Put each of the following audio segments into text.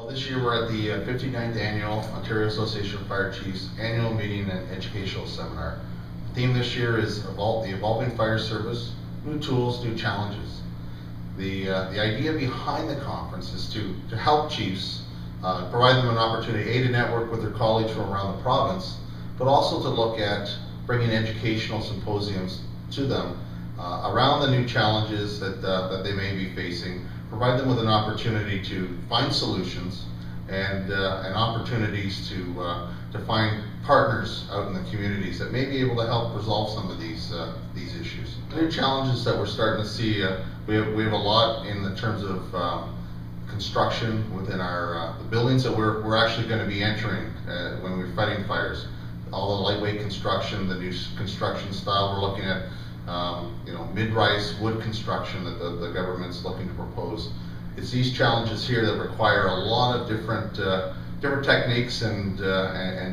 This year we're at the 59th Annual Ontario Association of Fire Chiefs Annual Meeting and Educational Seminar. The theme this year is the Evolving Fire Service, New Tools, New Challenges. The idea behind the conference is to help chiefs, provide them an opportunity, to network with their colleagues from around the province, but also to look at bringing educational symposiums to them around the new challenges that they may be facing, provide them with an opportunity to find solutions and opportunities to find partners out in the communities that may be able to help resolve some of these issues. The new challenges that we're starting to see, we have a lot in the terms of construction within our the buildings that we're actually going to be entering when we're fighting fires. All the lightweight construction, the new construction style, we're looking at mid-rise wood construction that the government's looking to propose. It's these challenges here that require a lot of different techniques and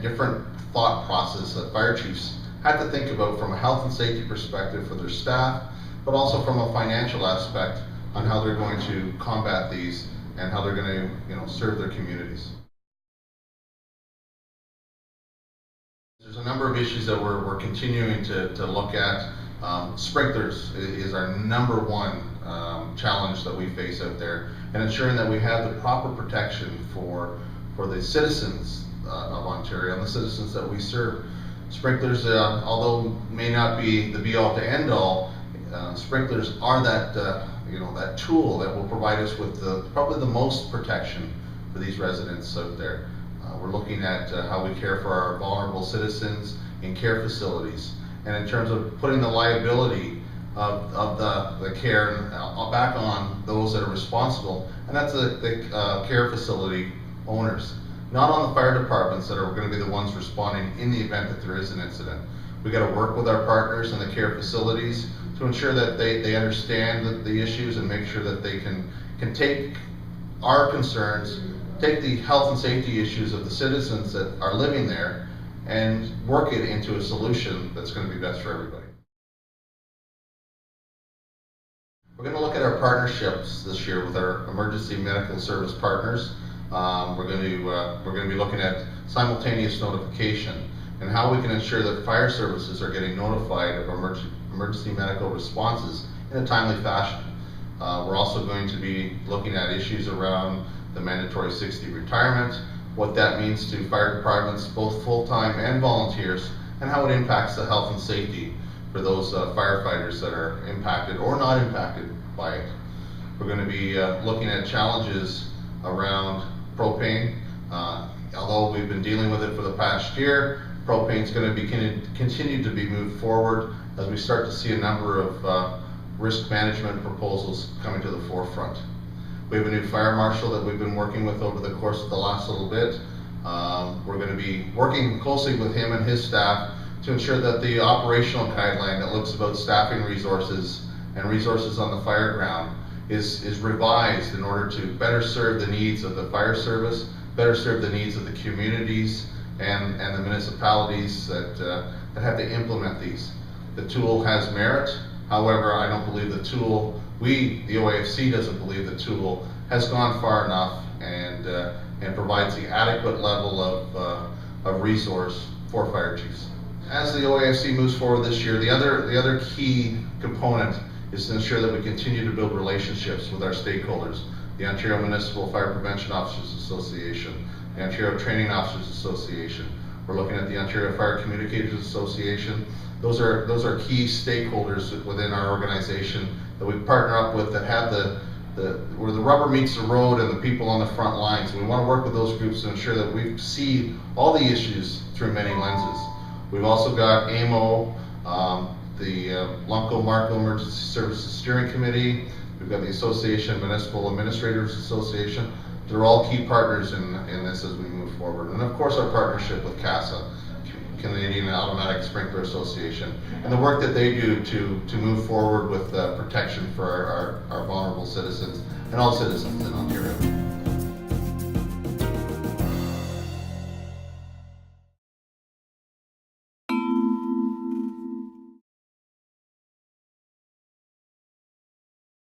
different thought process that fire chiefs have to think about from a health and safety perspective for their staff, but also from a financial aspect on how they're going to combat these and how they're going to serve their communities. There's a number of issues that we're continuing to look at. Sprinklers is our number one challenge that we face out there, and ensuring that we have the proper protection for the citizens of Ontario and the citizens that we serve. Sprinklers, although may not be the be-all to end-all, sprinklers are that tool that will provide us with probably the most protection for these residents out there. We're looking at how we care for our vulnerable citizens in care facilities, and in terms of putting the liability of the care back on those that are responsible, and that's the care facility owners, not on the fire departments that are going to be the ones responding in the event that there is an incident. We got to work with our partners in the care facilities to ensure that they understand the issues and make sure that they can take our concerns, take the health and safety issues of the citizens that are living there, and work it into a solution that's going to be best for everybody. We're going to look at our partnerships this year with our emergency medical service partners. We're going to be looking at simultaneous notification and how we can ensure that fire services are getting notified of emergency medical responses in a timely fashion. We're also going to be looking at issues around the mandatory 60 retirement, what that means to fire departments, both full-time and volunteers, and how it impacts the health and safety for those firefighters that are impacted or not impacted by it. We're going to be looking at challenges around propane. Although we've been dealing with it for the past year, propane is going to be continue to be moved forward as we start to see a number of risk management proposals coming to the forefront. We have a new fire marshal that we've been working with over the course of the last little bit. We're going to be working closely with him and his staff to ensure that the operational guideline that looks about staffing resources and resources on the fire ground is revised in order to better serve the needs of the fire service, better serve the needs of the communities and the municipalities that have to implement these. The tool has merit. However, I don't believe the tool, the OAFC doesn't believe the tool has gone far enough and provides the adequate level of resource for fire chiefs. As the OAFC moves forward this year, the other key component is to ensure that we continue to build relationships with our stakeholders. The Ontario Municipal Fire Prevention Officers Association, the Ontario Training Officers Association. We're looking at the Ontario Fire Communicators Association. Those are key stakeholders within our organization that we partner up with, that have where the rubber meets the road and the people on the front lines. We want to work with those groups to ensure that we see all the issues through many lenses. We've also got AMO, the Lumco-Marco Emergency Services Steering Committee. We've got the Association of Municipal Administrators Association. They're all key partners in this as we move forward. And of course our partnership with CASA, Canadian Automatic Sprinkler Association, and the work that they do to move forward with protection for our vulnerable citizens and all citizens in Ontario.